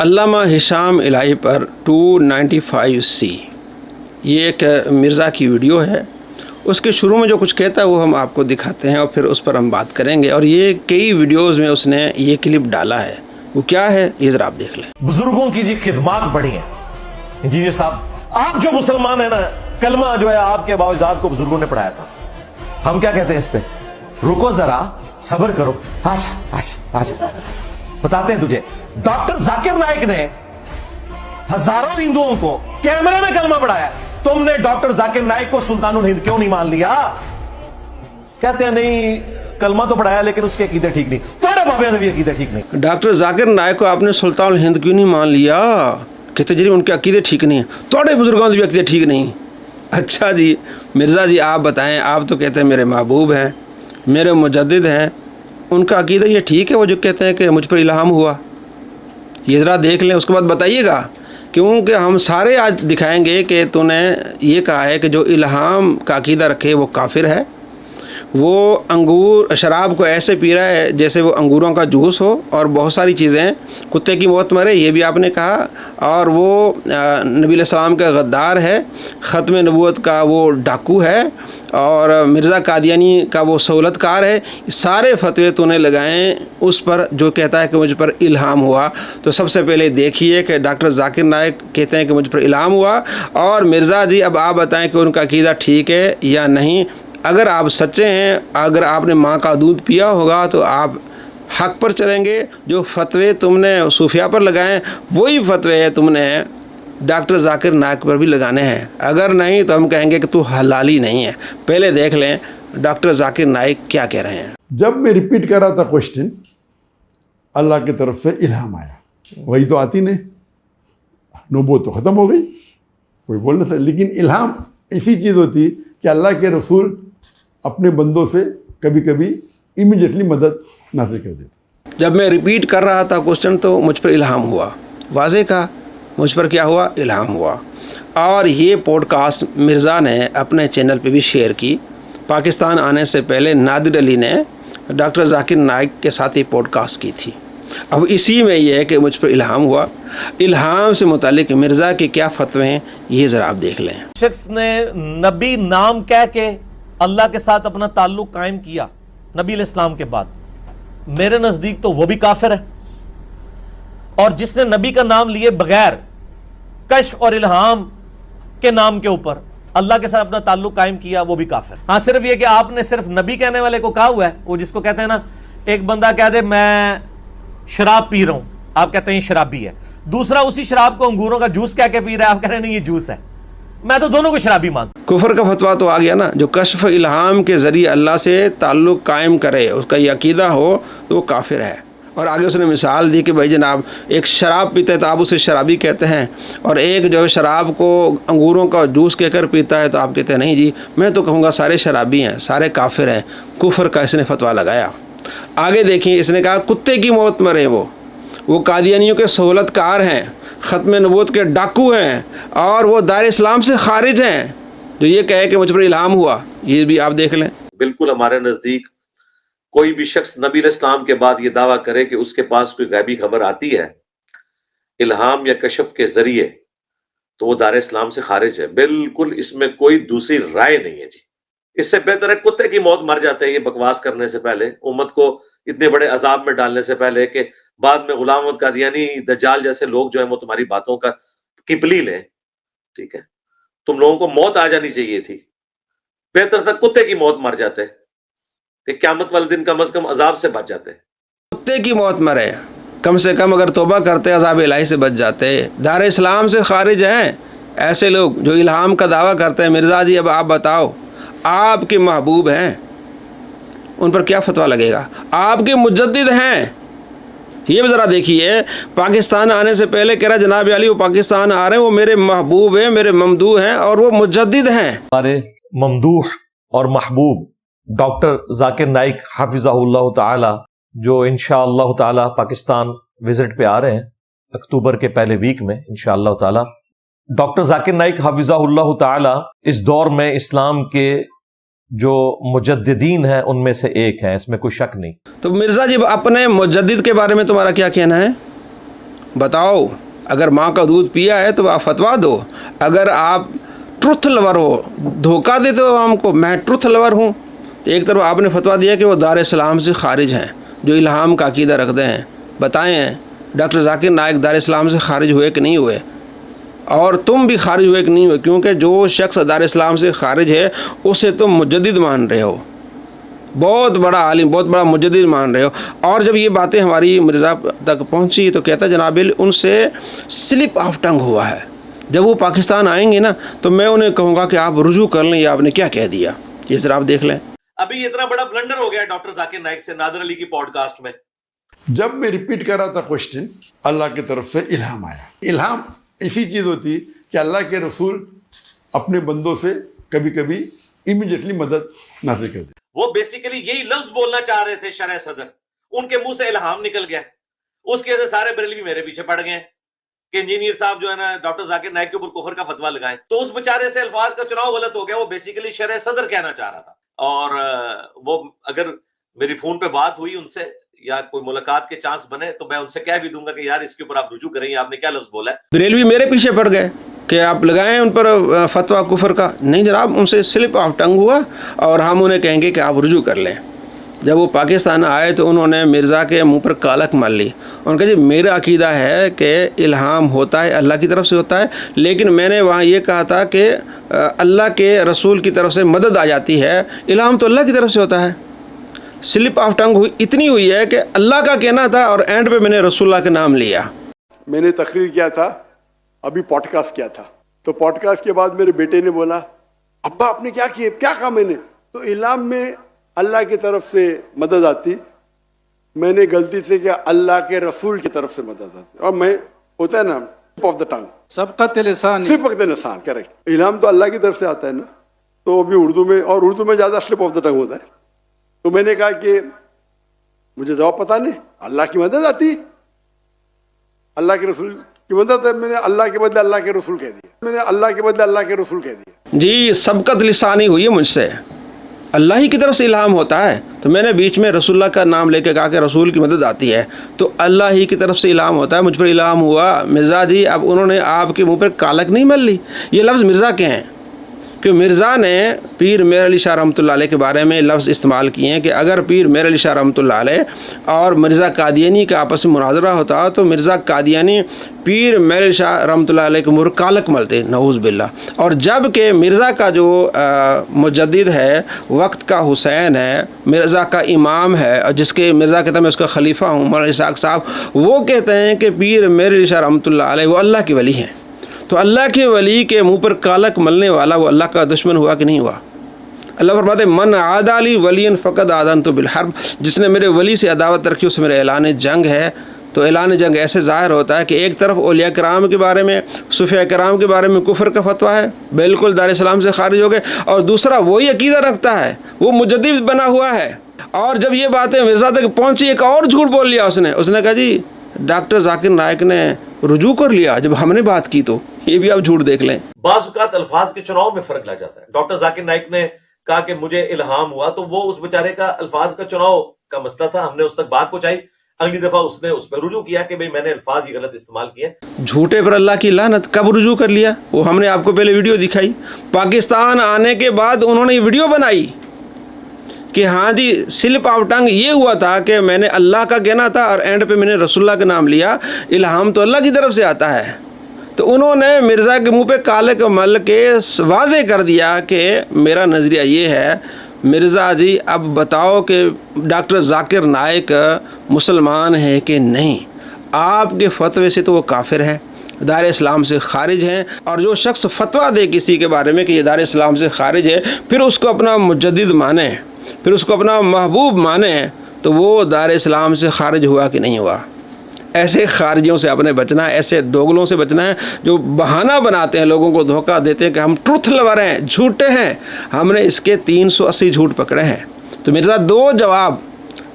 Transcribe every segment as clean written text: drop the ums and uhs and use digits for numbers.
علامہ ہشام الہی پر 295C یہ ایک مرزا کی ویڈیو ہے. اس کے شروع میں جو کچھ کہتا ہے وہ ہم آپ کو دکھاتے ہیں اور پھر اس پر ہم بات کریں گے. اور یہ کئی ویڈیوز میں اس نے یہ کلپ ڈالا ہے. وہ کیا ہے یہ ذرا آپ دیکھ لیں. بزرگوں کی جی خدمات بڑی ہیں. انجینئر صاحب آپ جو مسلمان ہیں نا، کلمہ جو ہے آپ کے ابا اجداد کو بزرگوں نے پڑھایا تھا. ہم کیا کہتے ہیں اس پہ؟ رکو ذرا، صبر کرو. آشا بتاتے ہیں تجھے. ڈاکٹر ذاکر نائک نے ہزاروں ہندوؤں کو کیمرے میں کلمہ پڑھایا. تم نے ڈاکٹر ذاکر نائک کو سلطان الہند کیوں نہیں مان لیا؟ کہتے ہیں نہیں کلمہ تو پڑھایا لیکن اس کے عقیدے ٹھیک نہیں. تھوڑے بابے نے بھی عقیدے ٹھیک نہیں. ڈاکٹر ذاکر نائک کو آپ نے سلطان الہند کیوں نہیں مان لیا؟ کہتے جی ان کے عقیدے ٹھیک نہیں ہیں. تھوڑے بزرگوں کے بھی عقیدے ٹھیک نہیں. اچھا جی مرزا جی آپ بتائیں، آپ تو کہتے ہیں میرے محبوب ہیں، میرے مجدد ہیں، ان کا عقیدہ یہ ٹھیک ہے وہ جو کہتے ہیں کہ مجھ پر الہام ہوا؟ یہ ذرا دیکھ لیں، اس کے بعد بتائیے گا. کیونکہ ہم سارے آج دکھائیں گے کہ تو نے یہ کہا ہے کہ جو الہام کا عقیدہ رکھے وہ کافر ہے. وہ انگور شراب کو ایسے پی رہا ہے جیسے وہ انگوروں کا جوس ہو، اور بہت ساری چیزیں، کتے کی موت مرے یہ بھی آپ نے کہا. اور وہ نبی علیہ السلام کا غدار ہے، ختم نبوت کا وہ ڈاکو ہے، اور مرزا قادیانی کا وہ سہولت کار ہے. سارے فتوے تو نے لگائیں اس پر جو کہتا ہے کہ مجھ پر الہام ہوا. تو سب سے پہلے دیکھیے کہ ڈاکٹر ذاکر نائک کہتے ہیں کہ مجھ پر الہام ہوا، اور مرزا جی اب آپ بتائیں کہ ان کا عقیدہ ٹھیک ہے یا نہیں. اگر آپ سچے ہیں، اگر آپ نے ماں کا دودھ پیا ہوگا تو آپ حق پر چلیں گے. جو فتوے تم نے صوفیہ پر لگائے وہی فتوے تم نے ڈاکٹر ذاکر نائک پر بھی لگانے ہیں. اگر نہیں تو ہم کہیں گے کہ تو حلالی نہیں ہے. پہلے دیکھ لیں ڈاکٹر ذاکر نائک کیا کہہ رہے ہیں. جب میں ریپیٹ کر رہا تھا کوشچن، اللہ کی طرف سے الہام آیا. وہی تو آتی نہیں، نبوت تو ختم ہو گئی، کوئی بول نہیں سکتا. لیکن الہام ایسی چیز ہوتی کہ اللہ کے رسول اپنے بندوں سے کبھی کبھی امیڈیٹلی مدد نازل کر دیتے. جب میں ریپیٹ کر رہا تھا کوشچن تو مجھ پر الہام ہوا. واضح کہا مجھ پر کیا ہوا؟ الہام ہوا. اور یہ پوڈ کاسٹ مرزا نے اپنے چینل پہ بھی شیئر کی. پاکستان آنے سے پہلے نادر علی نے ڈاکٹر ذاکر نائک کے ساتھ یہ پوڈ کاسٹ کی تھی. اب اسی میں یہ ہے کہ مجھ پر الہام ہوا. الہام سے متعلق مرزا کے کیا فتوے ہیں یہ ذرا آپ دیکھ لیں. شخص نے نبی نام کہہ کے اللہ کے ساتھ اپنا تعلق قائم کیا نبی علیہ السلام کے بعد، میرے نزدیک تو وہ بھی کافر ہے. اور جس نے نبی کا نام لیے بغیر کشف اور الہام کے نام کے اوپر اللہ کے ساتھ اپنا تعلق قائم کیا وہ بھی کافر. ہاں صرف یہ کہ آپ نے صرف نبی کہنے والے کو کہا ہوا ہے. وہ جس کو کہتے ہیں نا، ایک بندہ کہہ دے میں شراب پی رہا ہوں، آپ کہتے ہیں یہ شرابی ہے. دوسرا اسی شراب کو انگوروں کا جوس کہہ کے پی رہا ہے، آپ کہہ رہے ہیں نہیں یہ جوس ہے. میں تو دونوں کو شرابی مانتا. کفر کا فتویٰ تو آ گیا نا. جو کشف الہام کے ذریعے اللہ سے تعلق قائم کرے، اس کا یہ عقیدہ ہو تو وہ کافر ہے. اور آگے اس نے مثال دی کہ بھائی جناب ایک شراب پیتا ہے تو آپ اسے شرابی کہتے ہیں، اور ایک جو ہے شراب کو انگوروں کا جوس کہہ کر پیتا ہے تو آپ کہتے ہیں نہیں جی میں تو کہوں گا سارے شرابی ہیں، سارے کافر ہیں. کفر کا اس نے فتویٰ لگایا. آگے دیکھیں اس نے کہا کتے کی موت مرے وہ قادیانیوں کے سہولت کار ہیں، ختم نبوت کے ڈاکو ہیں، اور وہ دائرہ اسلام سے خارج ہیں. جو یہ کہے کہ مجھ پر الہام ہوا یہ بھی آپ دیکھ لیں. بالکل ہمارے نزدیک کوئی بھی شخص نبی علیہ السلام کے بعد یہ دعویٰ کرے کہ اس کے پاس کوئی غیبی خبر آتی ہے الہام یا کشف کے ذریعے تو وہ دار اسلام سے خارج ہے. بالکل اس میں کوئی دوسری رائے نہیں ہے جی. اس سے بہتر ہے کتے کی موت مر جاتے ہیں یہ بکواس کرنے سے پہلے، امت کو اتنے بڑے عذاب میں ڈالنے سے پہلے کہ بعد میں غلام احمد قادیانی دجال جیسے لوگ جو ہیں وہ تمہاری باتوں کا کپلی لیں. ٹھیک ہے، تم لوگوں کو موت آ جانی چاہیے تھی. بہتر تھا کتے کی موت مر جاتے کہ قیامت والے دن کم از کم عذاب سے بچ جاتے. کتے کی موت مرے، کم سے کم اگر توبہ کرتے عذاب الہی سے بچ جاتے. دار اسلام سے خارج ہیں ایسے لوگ جو الہام کا دعویٰ کرتے ہیں. مرزا جی اب آپ بتاؤ، آپ کے محبوب ہیں ان پر کیا فتویٰ لگے گا؟ آپ کے مجدد ہیں. یہ بھی ذرا دیکھیے. پاکستان آنے سے پہلے کہہ رہا جناب علی وہ پاکستان آ رہے ہیں، وہ میرے محبوب ہیں، میرے ممدوح ہیں، اور وہ مجدد ہیں. ہمارے ممدوح اور محبوب ڈاکٹر ذاکر نائک حافظہ اللہ تعالی جو انشاءاللہ تعالی پاکستان وزٹ پہ آ رہے ہیں اکتوبر کے پہلے ویک میں انشاءاللہ تعالی. ڈاکٹر ذاکر نائک حافظہ اللہ تعالی اس دور میں اسلام کے جو مجددین ہیں ان میں سے ایک ہیں، اس میں کوئی شک نہیں. تو مرزا جی اپنے مجدد کے بارے میں تمہارا کیا کہنا ہے؟ बताओ, अगर माँ का दूध पिया है तो आप फतवा दो। अगर आप ट्रुथ लवर हो, धोखा देते हो हमको, मैं ट्रुथ लवर हूँ, तो एक तरफ आपने फतवा दिया कि वो दार इस्लाम से खारिज हैं, जो इल्हाम का अकीदा रखते हैं। बताएं डॉक्टर जाकिर नाइक दार इस्लाम से खारिज हुए कि नहीं हुए, और तुम भी खारिज हुए कि नहीं हुए, क्योंकि जो शख्स दार इस्लाम से खारिज है उसे तुम मुजद्दिद मान रहे हो, बहुत बड़ा आलिम, बहुत बड़ा मुजद्दिद मान रहे हो। और जब ये बातें हमारी मिर्ज़ा तक पहुंची तो कहता जनाबिल उनसे स्लिप ऑफ टंग हुआ है। जब वो पाकिस्तान आएंगे ना तो मैं उन्हें कहूँगा कि आप रुजू कर लें, ये आपने क्या कह दिया, ये ज़रा आप देख लें। अभी इतना बड़ा ब्लंडर हो गया डॉक्टर जाकिर नाइक से नादर अली की पॉडकास्ट में। जब मैं रिपीट कर रहा था क्वेश्चन, अल्लाह की तरफ से इल्हाम आया। इल्हाम ऐसी चीज़ होती कि अल्लाह के रसूल अपने बंदों से कभी कभी इमीडिएटली मदद नाज़िल कर दे। वो बेसिकली यही लफ्ज बोलना चाह रहे थे शरह सदर, उनके मुंह से इल्हाम निकल गया। उसके वजह से सारे बरेलवी मेरे पीछे पड़ गए कि इंजीनियर साहब जो है ना डॉक्टर जाकिर नाइक के ऊपर कुफर का फतवा लगाएं। तो उस बेचारे से अल्फाज का चुनाव गलत हो गया, वो बेसिकली शरह सदर कहना चाह रहा था। और वो अगर मेरी फोन पे बात हुई उनसे या कोई मुलाकात के चांस बने तो मैं उनसे कह भी दूंगा कि यार इसके ऊपर आप रुजू करेंगे, आपने क्या लफ्ज बोला है। बरेलवी मेरे पीछे पड़ गए कि आप लगाएं उन पर फतवा कुफर का। नहीं जनाब, उनसे स्लिप ऑफ टंग हुआ और हम उन्हें कहेंगे कि आप रुजू कर लें। जब वो पाकिस्तान आए तो उन्होंने मिर्ज़ा के मुंह पर कालक मार ली। उन्होंने कहा जी मेरा अकीदा है कि इल्हाम होता है, अल्लाह की तरफ से होता है, लेकिन मैंने वहाँ ये कहा था कि अल्लाह के रसूल की तरफ से मदद आ जाती है, इल्हाम तो अल्लाह की तरफ से होता है। स्लिप ऑफ टंग हुई इतनी हुई है कि अल्लाह का कहना था और एंड पे मैंने रसूलुल्लाह का नाम लिया। मैंने तकरीर किया था, अभी पॉडकास्ट किया था, तो पॉडकास्ट के बाद मेरे बेटे ने बोला अब्बा आपने क्या किया, क्या कहा मैंने? तो इल्हाम में अल्लाह की तरफ से मदद आती, मैंने गलती से किया अल्लाह के रसूल की तरफ से मदद आती, और मैं होता है ना टिप ऑफ द टंग, सबकत लिसान, सिर्फ लिसान, करेक्ट। इल्हाम तो अल्लाह की तरफ से आता है ना, तो अभी उर्दू में, और उर्दू में ज्यादा स्लिप ऑफ द टंग होता है। तो मैंने कहा कि मुझे जवाब पता नहीं, अल्लाह की मदद आती, अल्लाह के रसूल की मदद है, मैंने अल्लाह के बदले अल्लाह के रसूल कह दिया, मैंने अल्लाह के बदले अल्लाह के रसूल कह दिया। जी सबकत लिसानी हुई है मुझसे, अल्लाह ही की तरफ से इल्हाम होता है, तो मैंने बीच में रसूलुल्लाह का नाम लेके कहा कि रसूल की मदद आती है, तो अल्लाह ही की तरफ से इल्हाम होता है, मुझ पर इल्हाम हुआ। मिर्ज़ा जी अब उन्होंने आपके मुंह पर कालक नहीं मल ली। ये लफ्ज़ मिर्ज़ा के हैं कि मिर्ज़ा ने पीर मेहर अली शाह रहमतुल्लाह अलैह के बारे में लफ्ज़ इस्तेमाल किए हैं कि अगर पीर मेहर अली शाह रहमतुल्लाह अलैह और मिर्ज़ा कादियानी का आपस में मुनाज़रा होता तो मिर्ज़ा कादियानी पीर मेहर अली शाह रहमतुल्लाह अलैह के मुँह कालक मलते, नऊज़ बिल्लाह। और जब कि मिर्ज़ा का जो मुजद्दिद है, वक्त का हुसैन है, मिर्ज़ा का इमाम है, और जिसके मिर्ज़ा कहता है मैं उसका खलीफा हूँ, मौलाना इसहाक़ साहब, वो कहते हैं कि पीर मेहर अली शाह रहमतुल्लाह अलैह वो अल्लाह के वली हैं। तो अल्लाह के वली के मुंह पर कालक मलने वाला वो अल्लाह का दुश्मन हुआ कि नहीं हुआ? अल्लाह फरमाते मन आदाली वलियन फ़क़द आदन तो बिलहर्ब, जिसने मेरे वली से अदावत रखी उसे मेरा ऐलान जंग है। तो ऐलान जंग ऐसे ज़ाहिर होता है कि एक तरफ औलिया कराम के बारे में, सूफ़िया कराम के बारे में कुफर का फतवा है, बिल्कुल दार इस्लाम से खारिज हो गए, और दूसरा वही अकीदा रखता है, वो मुजद्दिद बना हुआ है। और जब ये बातें मिर्ज़ा तक पहुँची एक और झूठ बोल लिया उसने कहा जी डॉक्टर जाकिर नाइक ने रुजू कर लिया जब हमने बात की, तो ये भी आप झूठ देख लें। बाज़ अल्फाज के चुनाव में फर्क लग जाता है। डॉक्टर जाकिर नाइक ने कहा कि मुझे इल्हाम हुआ, तो वो उस बेचारे का अल्फाज का चुनाव का मसला था, हमने उस तक बात पहुंचाई। अगली दफा उसने उस पर रुजू किया कि भाई मैंने अल्फाज ही गलत इस्तेमाल किए। झूठे पर अल्लाह की लानत, कब रुजू कर लिया? वो हमने आपको पहले वीडियो दिखाई, पाकिस्तान आने के बाद उन्होंने वीडियो बनाई कि हाँ जी स्लिप ऑफ टंग ये हुआ था कि मैंने अल्लाह का कहना था और एंड पे मैंने रसूलुल्लाह का नाम लिया, इल्हाम तो अल्लाह की तरफ से आता है। तो उन्होंने मिर्ज़ा के मुंह पे काले को मल के वाज़े कर दिया कि मेरा नज़रिया ये है। मिर्ज़ा जी अब बताओ कि डॉक्टर जाकिर नाइक मुसलमान है कि नहीं? आपके फतवे से तो वो काफिर है, दार इस्लाम से खारिज हैं। और जो शख्स फतवा दे किसी के बारे में कि ये दार इस्लाम से खारिज है, फिर उसको अपना मुजद्दिद माने, फिर उसको अपना महबूब माने, तो वो दार इस्लाम से खारिज हुआ कि नहीं हुआ? ऐसे खारिजियों से आपने बचना है, ऐसे दोगलों से बचना है जो बहाना बनाते हैं, लोगों को धोखा देते हैं कि हम ट्रुथ लवर हैं, झूठे हैं। हमने इसके 380 झूठ पकड़े हैं। तो मेरे साथ दो जवाब,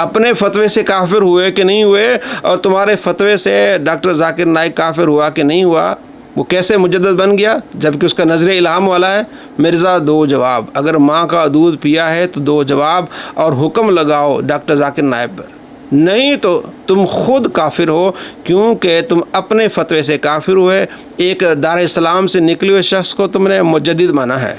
अपने फतवे से काफिर हुए कि नहीं हुए, और तुम्हारे फतवे से डॉक्टर जाकिर नाइक काफिर हुआ कि नहीं हुआ, वो कैसे मुजद्दिद बन गया जबकि उसका नज़र इल्हाम वाला है। मिर्ज़ा दो जवाब, अगर माँ का दूध पिया है तो दो जवाब, और हुक्म लगाओ डॉक्टर जाकिर नाइक पर। نہیں تو تم خود کافر ہو، کیونکہ تم اپنے فتوے سے کافر ہوئے، ایک دار اسلام سے نکلے ہوئے شخص کو تم نے مجدد مانا ہے۔